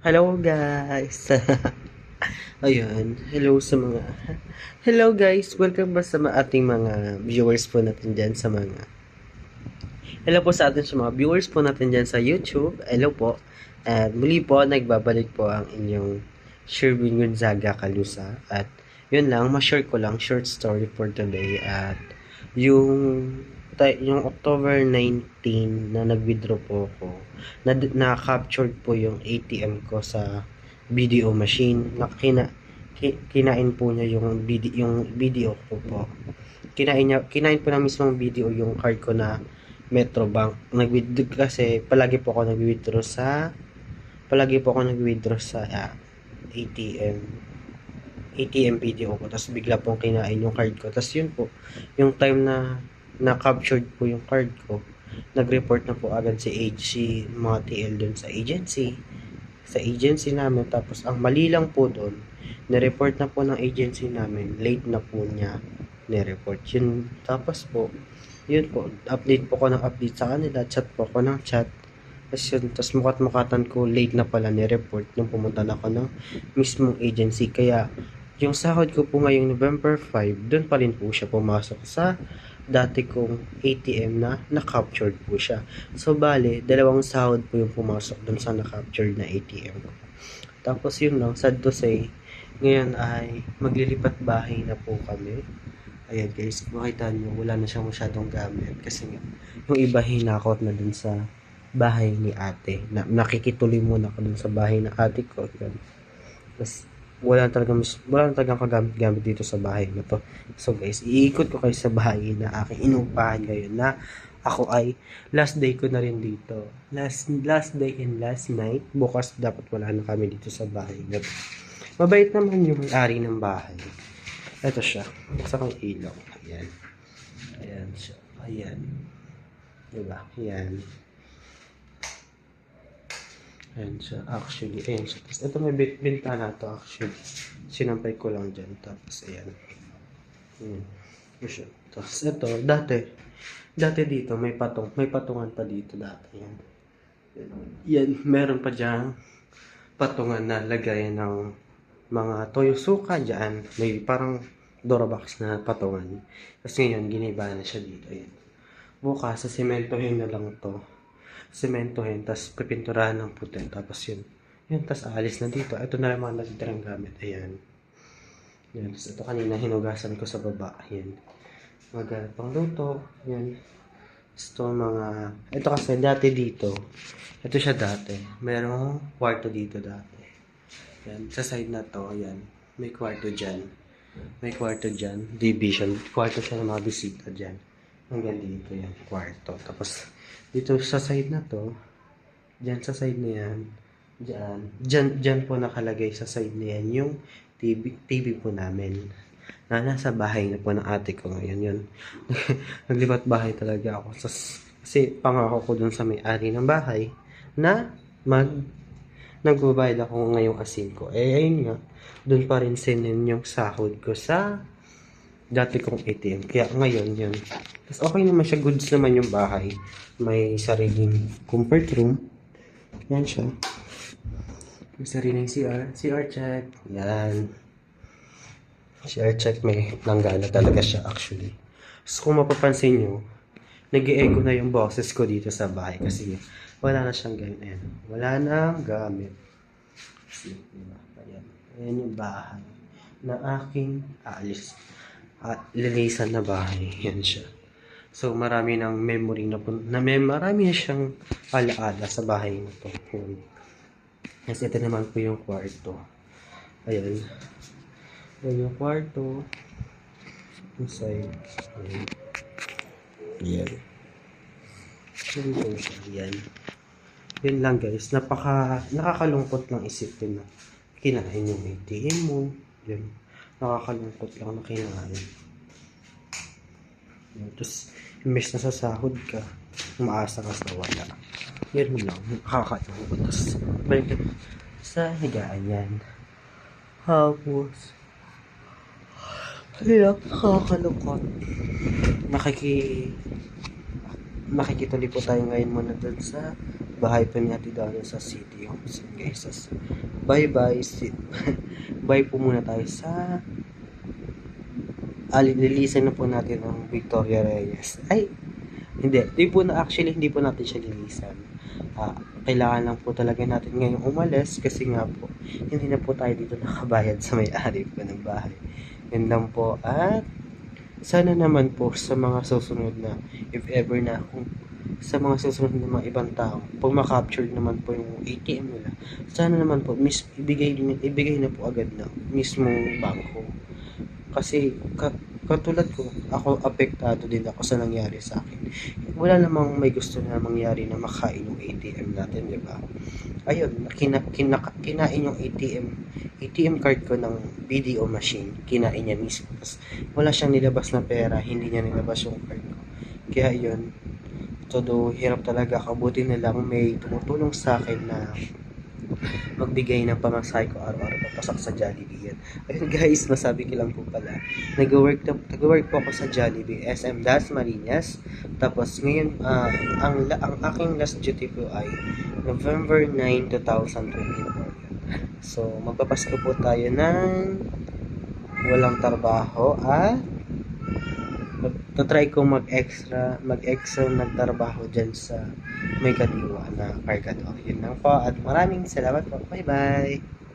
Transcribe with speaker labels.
Speaker 1: Hello guys. Ayun, hello guys, welcome ba sa ating mga viewers po natin diyan sa mga hello po sa atin sa mga viewers po natin diyan sa YouTube. Hello po. At muli po nagbabalik po ang inyong Sherwin Gonzaga Calusa at yun lang, ma-share ko lang short story for today at yung yung October 19 na nag-withdraw po ako, na-captured po yung ATM ko sa video machine. Kinain po niya yung video ko po. Kinain po ng mismong video yung card ko na Metrobank. Nag-withdraw kasi palagi po ako nag-withdraw sa ATM. ATM video ko. Tapos bigla pong kinain yung card ko. Tapos yun po, yung time na na-captured po yung card ko, nag-report na po agad si mga TL dun sa agency namin. Tapos ang mali lang po dun, na-report na po ng agency namin, late na po niya ni-report yun. Tapos po, yun po, update po ko ng update sa kanila, chat po ko ng chat. Tapos yun, tapos mukat-mukatan ko, late na pala ni-report nung pumunta na ako ng mismong agency. Kaya, yung sahod ko po ngayong November 5, dun pa rin po siya pumasok sa dati kong ATM na na-captured po siya. So, bale, dalawang sahod po yung pumasok dun sa na-captured na ATM ko. Tapos yun lang, sad to say, ngayon ay maglilipat bahay na po kami. Ayan guys, makita nyo, wala na siyang masyadong gamit kasi nga, yung iba hinakot na dun sa bahay ni ate. Nakikituloy muna ako dun sa bahay ng ate ko. Tapos, wala na talagang kagamit-gamit dito sa bahay na to. So guys, iikot ko kayo sa bahay na aking inupahan ngayon na ako ay last day ko na rin dito. Last day and last night. Bukas dapat wala na kami dito sa bahay na to. Mabait naman yung may-ari ng bahay. Ito siya. Sa kang ilaw. Ayan. Ayan siya. Ayan. Diba? Ayan. Ayan siya. Actually, ayan siya. Tapos ito may bintana to actually. Sinampay ko lang dyan. Tapos ayan. Ayan. Ayan siya. Tapos ito, dati dito may patungan pa dito dati. Yan. Yan, meron pa dyan patungan na lagayan ng mga toyo suka dyan. May parang Dorobox na patungan. Tapos ngayon, giniba na siya dito. Ayan. Bukas, sa sementohin na lang to. Sementohin, tapos pipinturahan ng puti. Tapos yun. Yun, tapos aalis na dito. Ito na lang mga natitirang gamit. Ayan. Yan. Tapos ito kanina, hinugasan ko sa baba. Ayan. Mga pang luto. Yan. Ito mga... Ito kasi dati dito. Ito siya dati. Merong kwarto dito dati. Yan. Sa side na to. Ayan. May kwarto dyan. May kwarto dyan. Division. Kwarto siya ng mga bisita dyan. Hanggang dito yan. Kwarto. Tapos dito sa side na to. Dyan sa side na yan. Dyan po nakalagay sa side na yan yung TV po namin. Nasa bahay na po ng ate ko ngayon yun. Naglipat bahay talaga ako. Kasi pangako ko dun sa may-ari ng bahay na nagbabayad ako ngayong asin ko. Ayun nga, dun pa rin sinin yung sahod ko sa dati kong ATM. Kaya ngayon yun. Tapos okay naman siya, goods naman yung bahay. May sariling comfort room. Yan siya. May sariling CR check. Yan. CR check, may langgana talaga siya actually. So kung mapapansin nyo, nag-e-echo na yung boses ko dito sa bahay kasi wala na siyang gamit. Ayan. Wala nang gamit. See, diba? Ayan yung bahay na aking aalis. Lilisan na bahay. Yan siya. So marami ng memory marami na siyang alaala sa bahay na to. Kasi ito naman po yung kwarto. Ayan. Ayan yung kwarto. Inside. Ayan. Ayan. Ayan po siya. Ayan. Yan lang guys. Nakakalungkot lang isipin na kinain yung ATM mo. Yan. Nakakalungkot lang na kinain. Yan. Tapos, imbes na sa sahod ka, umaasa ka sa wala. Yan lang. Nakakalungkot. Tapos, balik sa higaan yan. Tapos, ayun, nakakalungkot. Nakikituloy po tayo ngayon muna dun sa bahay po ni Ate Donna sa City Homes. Yun, guys. Bye bye. Bye po muna tayo sa lilisan na po natin ang Victoria Reyes. Ay, hindi po natin siya lilisan. Kailangan lang po talaga natin ngayong umalis kasi nga po, hindi na po tayo dito nakabayad sa may-ari po ng bahay. Yun lang po. At sana naman po sa mga susunod na, if ever na kung sa mga susunod na mga ibang tao, pag ma-capture naman po yung ATM nila, sana naman po, ibigay na po agad na mismong bangko. Kasi katulad ko, ako apektado din ako sa nangyari sa akin. Wala namang may gusto na mangyari na makain yung ATM natin, di ba? Ayun, kinain yung ATM card ko ng BDO machine. Kinain niya mismo. Tapos wala siyang nilabas na pera, hindi niya nilabas yung card ko. Kaya yun, todo hirap talaga. Kabuti na lang may tumutulong sa akin na magbigay ng pamasahe ko araw-araw papasok sa Jollibee yan. Ayun guys, masabi ko lang po pala, nag-work po ako sa Jollibee, SM Das Marinas. Tapos ngayon, ang aking last duty po ay November 9, 2024. So, magpapasko po tayo ng walang trabaho at try ko mag-extra nagtrabaho dyan sa may kadiwa na kargador. Yun lang po at maraming salamat po. Bye bye!